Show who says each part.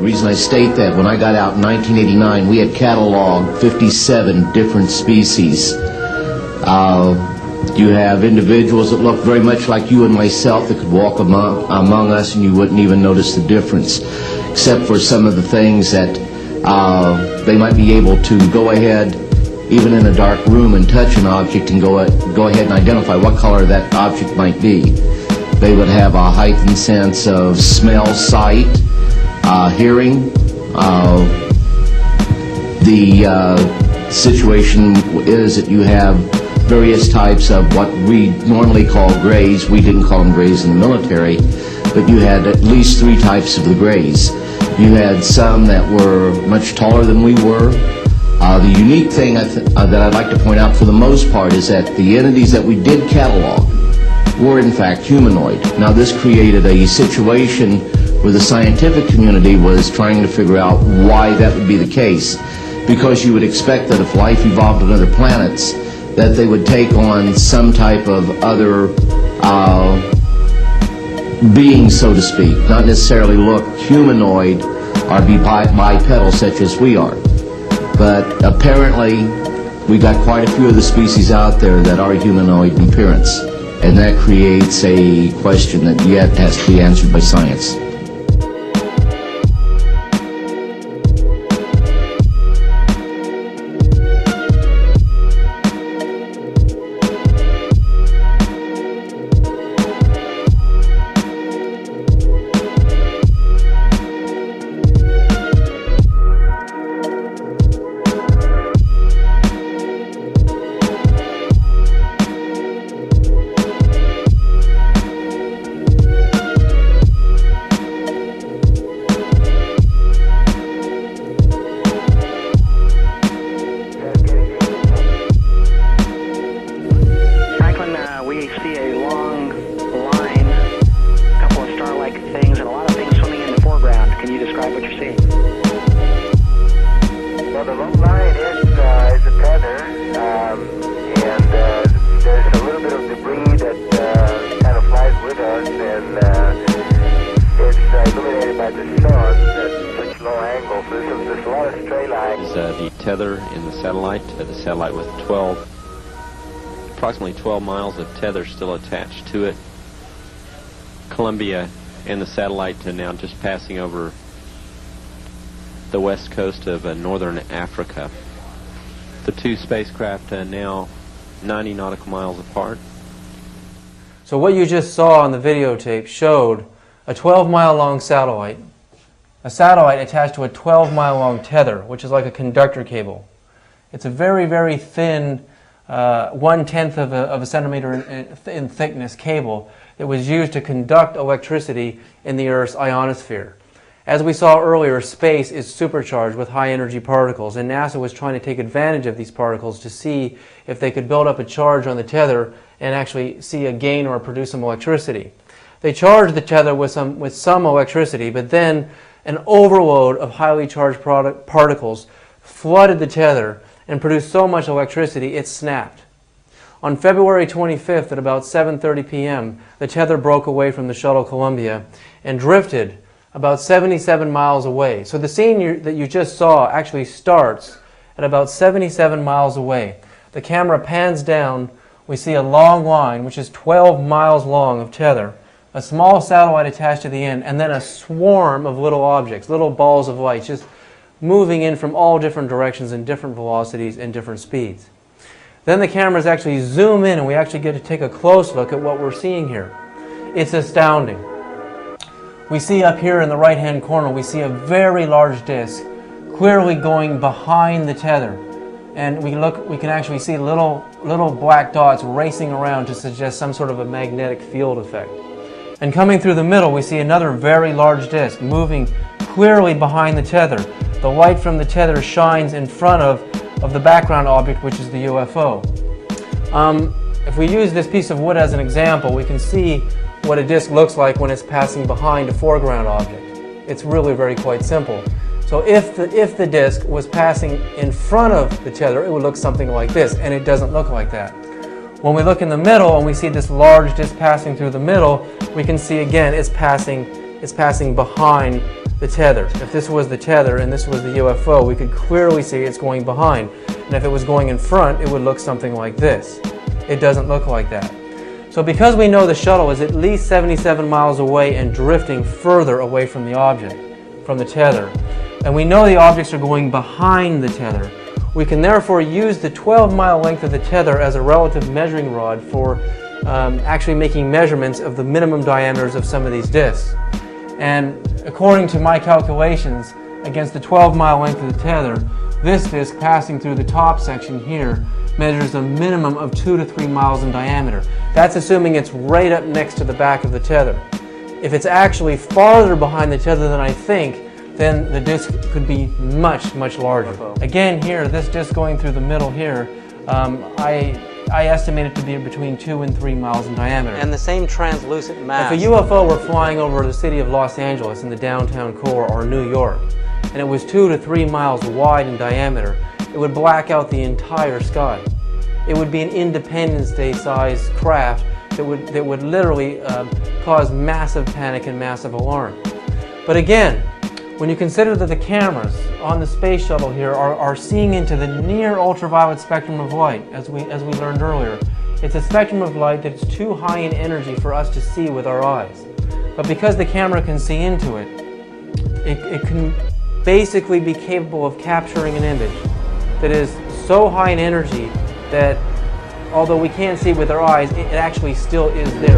Speaker 1: reason I state that, when I got out in 1989, we had cataloged 57 different species. You have individuals that look very much like you and myself that could walk among us and you wouldn't even notice the difference, except for some of the things that they might be able to go ahead, even in a dark room, and touch an object and go ahead and identify what color that object might be. They would have a heightened sense of smell, sight, hearing. The situation is that you have various types of what we normally call grays. We didn't call them grays in the military, but you had at least 3 types of the grays. You had some that were much taller than we were. The unique thing that I'd like to point out for the most part is that the entities that we did catalog were in fact humanoid. Now this created a situation where the scientific community was trying to figure out why that would be the case, because you would expect that if life evolved on other planets, that they would take on some type of other being, so to speak, not necessarily look humanoid or be bipedal such as we are. But apparently we got quite a few of the species out there that are humanoid in appearance, and that creates a question that yet has to be answered by science.
Speaker 2: We see a long line, a couple of star-like things, and a lot of things swimming in the foreground. Can you describe what you're seeing?
Speaker 3: Well, the long line is a tether, and there's a little bit of debris that kind of flies with us, and it's illuminated by the sun at such low angle, so there's a lot of stray lines.
Speaker 4: The tether in the satellite with approximately 12 miles of tether still attached to it. Columbia and the satellite are now just passing over the west coast of northern Africa. The 2 spacecraft are now 90 nautical miles apart.
Speaker 5: So what you just saw on the videotape showed a 12-mile long satellite, a satellite attached to a 12-mile long tether, which is like a conductor cable. It's a very, very thin 1/10 of a centimeter in thickness cable that was used to conduct electricity in the Earth's ionosphere. As we saw earlier, space is supercharged with high energy particles, and NASA was trying to take advantage of these particles to see if they could build up a charge on the tether and actually see a gain or produce some electricity. They charged the tether with some electricity, but then an overload of highly charged particles flooded the tether and produced so much electricity it snapped. On February 25th at about 7:30 p.m., the tether broke away from the shuttle Columbia and drifted about 77 miles away. So the scene that you just saw actually starts at about 77 miles away. The camera pans down, we see a long line, which is 12 miles long of tether, a small satellite attached to the end, and then a swarm of little objects, little balls of light, just moving in from all different directions and different velocities and different speeds. Then the cameras actually zoom in and we actually get to take a close look at what we're seeing here. It's astounding. We see up here in the right-hand corner, we see a very large disk clearly going behind the tether. And we can actually see little black dots racing around to suggest some sort of a magnetic field effect. And coming through the middle, we see another very large disk moving clearly behind the tether. The light from the tether shines in front of the background object, which is the UFO. If we use this piece of wood as an example, we can see what a disk looks like when it's passing behind a foreground object. It's really very quite simple. So if the disk was passing in front of the tether, it would look something like this, and it doesn't look like that. When we look in the middle and we see this large disk passing through the middle, we can see again it's passing behind the tether. If this was the tether and this was the UFO, we could clearly see it's going behind. And if it was going in front, it would look something like this. It doesn't look like that. So because we know the shuttle is at least 77 miles away and drifting further away from the object, from the tether, and we know the objects are going behind the tether, we can therefore use the 12-mile length of the tether as a relative measuring rod for actually making measurements of the minimum diameters of some of these disks. And according to my calculations, against the 12-mile length of the tether, this disk passing through the top section here measures a minimum of 2 to 3 miles in diameter. That's assuming it's right up next to the back of the tether. If it's actually farther behind the tether than I think, then the disk could be much, much larger. Again here, this disk going through the middle here, I estimate it to be between 2 and 3 miles in diameter.
Speaker 6: And the same translucent mass.
Speaker 5: If a UFO were flying over the city of Los Angeles in the downtown core or New York, and it was 2 to 3 miles wide in diameter, it would black out the entire sky. It would be an Independence Day sized craft that would literally cause massive panic and massive alarm. But again, when you consider that the cameras on the space shuttle here are seeing into the near ultraviolet spectrum of light, as we learned earlier, it's a spectrum of light that's too high in energy for us to see with our eyes. But because the camera can see into it, it can basically be capable of capturing an image that is so high in energy that although we can't see with our eyes, it actually still is there.